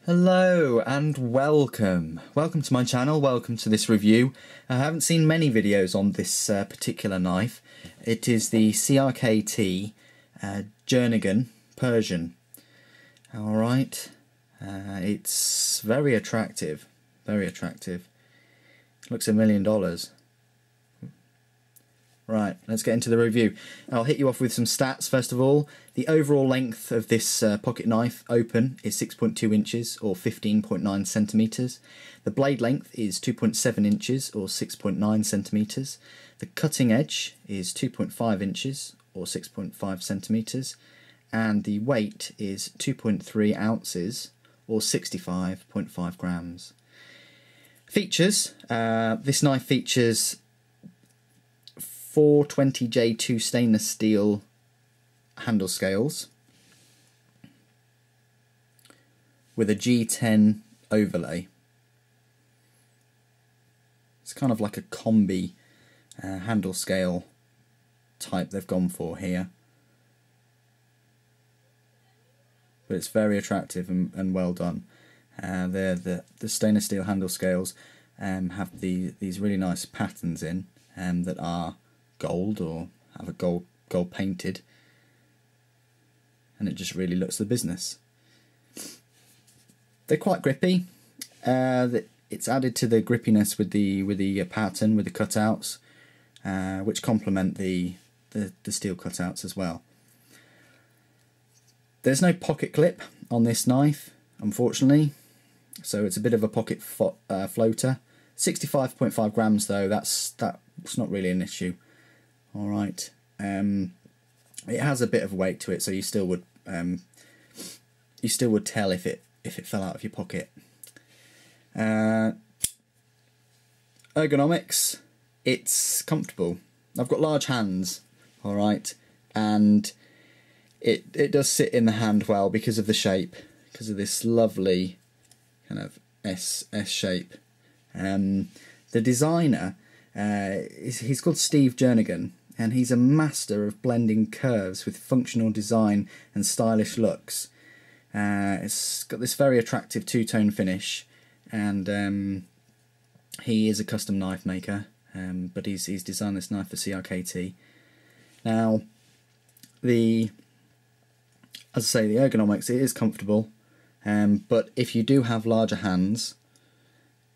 Hello and welcome. Welcome to my channel, welcome to this review. I haven't seen many videos on this particular knife. It is the CRKT Jernigan Persian. Alright, it's very attractive, very attractive. Looks $1 million. Right, let's get into the review. I'll hit you off with some stats first of all. The overall length of this pocket knife open is 6.2 inches or 15.9 centimeters. The blade length is 2.7 inches or 6.9 centimeters. The cutting edge is 2.5 inches or 6.5 centimeters. And the weight is 2.3 ounces or 65.5 grams. Features. This knife features 420J2 stainless steel handle scales with a G10 overlay. It's kind of like a combi handle scale type they've gone for here, but it's very attractive and well done. The stainless steel handle scales have these really nice patterns in that are gold or have a gold painted, and it just really looks the business. They're quite grippy. It's added to the grippiness with the pattern, with the cutouts, which complement the steel cutouts as well. There's no pocket clip on this knife, unfortunately, so it's a bit of a pocket floater. 65.5 grams though, that's not really an issue. All right, it has a bit of weight to it, so you still would tell if it fell out of your pocket. Ergonomics, it's comfortable. I've got large hands, all right, and it does sit in the hand well because of the shape, because of this lovely kind of S shape. The designer, he's called Steve Jernigan, and he's a master of blending curves with functional design and stylish looks. It's got this very attractive two-tone finish, and he is a custom knife maker, but he's designed this knife for CRKT. Now, as I say, the ergonomics, it is comfortable, but if you do have larger hands,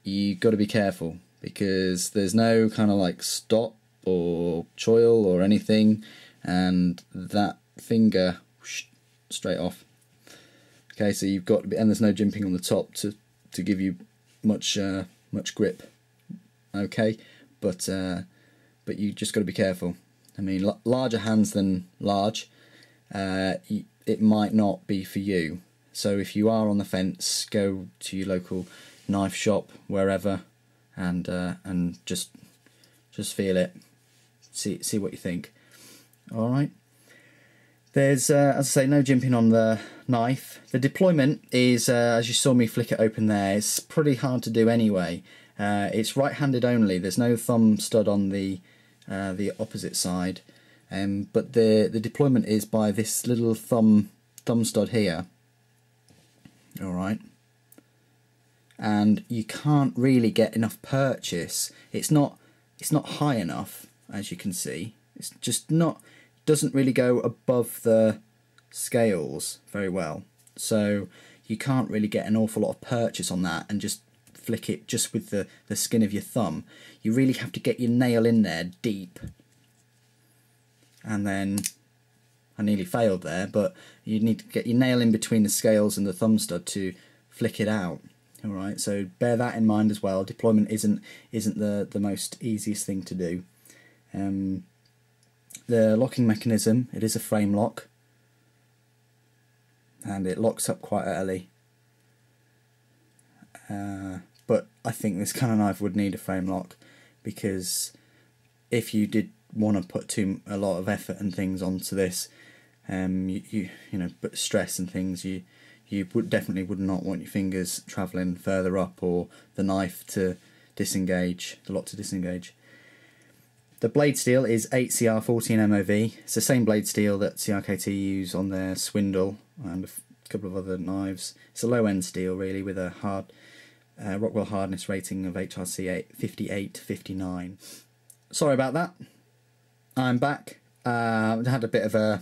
you've got to be careful, because there's no kind of like stop or choil or anything, and that finger straight off. Okay, so you've got to be, and there's no jimping on the top to give you much grip. Okay, but you just got to be careful. I mean, larger hands than large, it might not be for you. So if you are on the fence, go to your local knife shop, wherever, and just feel it, see what you think. All right. There's as I say, no jimping on the knife. The deployment is as you saw me flick it open there. It's pretty hard to do anyway. It's right-handed only. There's no thumb stud on the opposite side, but the deployment is by this little thumb stud here. All right. And you can't really get enough purchase. It's not high enough, as you can see. It's just not, doesn't really go above the scales very well, so you can't really get an awful lot of purchase on that and just flick it just with the skin of your thumb. You really have to get your nail in there deep, and then I nearly failed there, but you need to get your nail in between the scales and the thumb stud to flick it out. Alright, so bear that in mind as well. Deployment isn't the most easiest thing to do. The locking mechanism, it is a frame lock, and it locks up quite early. But I think this kind of knife would need a frame lock, because if you did want to put a lot of effort and things onto this, you know, but stress and things, you definitely would not want your fingers travelling further up, or the knife to disengage, the lock to disengage. The blade steel is 8CR14 MOV. It's the same blade steel that CRKT use on their Swindle and a couple of other knives. It's a low-end steel really, with a hard Rockwell hardness rating of HRC 58-59. Sorry about that. I'm back. I had a bit of a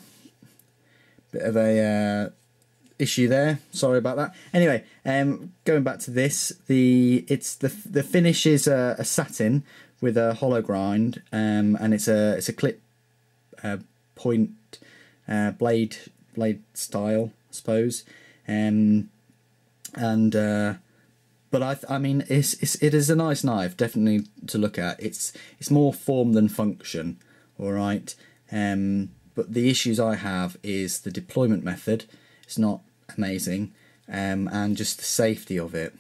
issue there. Sorry about that. Anyway, going back to this, the finish is a satin with a hollow grind, and it's a clip point blade style, I suppose. But I mean, it is a nice knife, definitely to look at. It's more form than function, all right. But the issues I have is the deployment method. It's not amazing, and just the safety of it.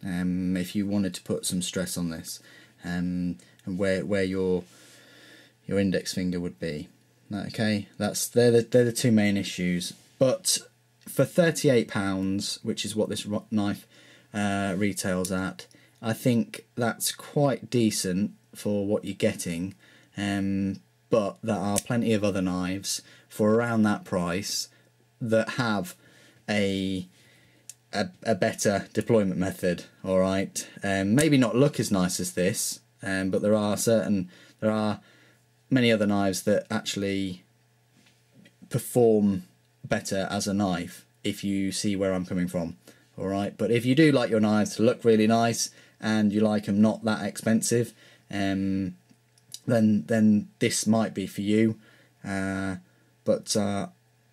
If you wanted to put some stress on this, and where your index finger would be, okay, they're the two main issues. But for £38, which is what this knife retails at, I think that's quite decent for what you're getting. But there are plenty of other knives for around that price that have a better deployment method, all right. Maybe not look as nice as this, but there are many other knives that actually perform better as a knife, if you see where I'm coming from, all right. But if you do like your knives to look really nice and you like them not that expensive, then this might be for you. But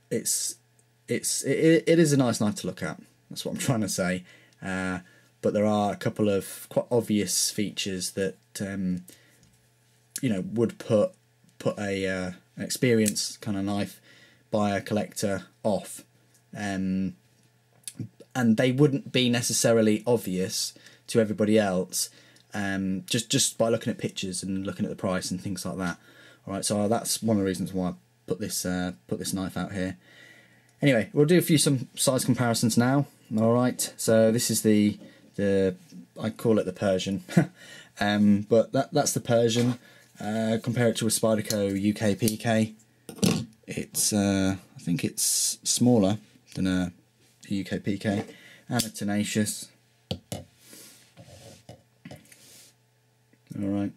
it is a nice knife to look at. That's what I'm trying to say. But there are a couple of quite obvious features that you know, would put an experienced kind of knife buyer collector off, and they wouldn't be necessarily obvious to everybody else, just by looking at pictures and looking at the price and things like that. All right, so that's one of the reasons why I put this knife out here. Anyway, we'll do some size comparisons now. All right, so this is the I call it the Persian, but that's the Persian. Compare it to a Spyderco UK PK. It's I think it's smaller than a UK PK, and a tenacious. All right.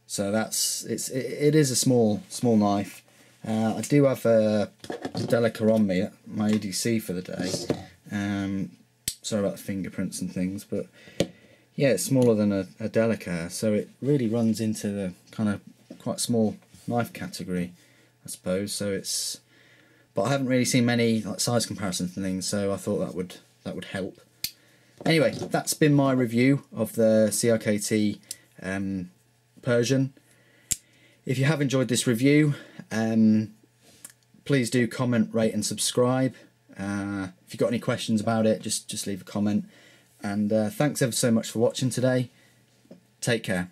So it is a small knife. I do have a Delica on me at my EDC for the day. Sorry about the fingerprints and things, but yeah, it's smaller than a Delica, so it really runs into the kind of quite small knife category, I suppose. So but I haven't really seen many like size comparisons and things, so I thought that would help. Anyway, that's been my review of the CRKT Persian. If you have enjoyed this review, please do comment, rate and subscribe. If you've got any questions about it, just leave a comment. And thanks ever so much for watching today. Take care.